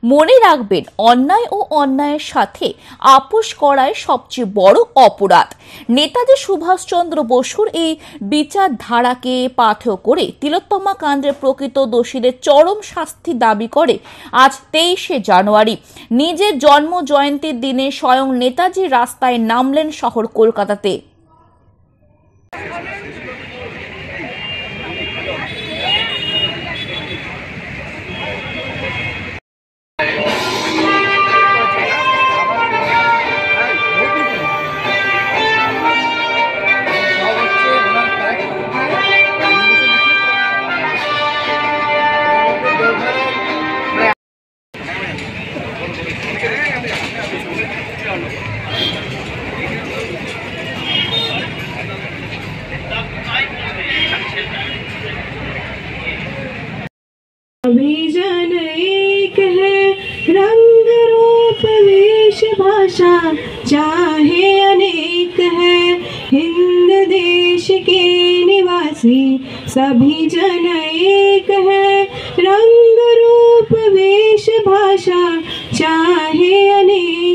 মনে রাখবেন, অন্যায় ও অন্যায়ের সাথে আপোষ করাই সবচেয়ে বড় অপরাধ। নেতাজি সুভাষচন্দ্র বসুর এই বিচারধারাকে পাথেয় করে তিলোত্তমা কাণ্ডের প্রকৃত দোষীদের চরম শাস্তি দাবি করে আজ 23শে জানুয়ারি নিজের জন্ম জয়ন্তীর দিনে স্বয়ং নেতাজি রাস্তায় নামলেন শহর কলকাতাতে। अभी जन एक है, रंग रूप वेश भाषा चाहे अनेक है। हिंद देश के निवासी सभी जन एक है, रंग रूप वेश भाषा चाहे अनेक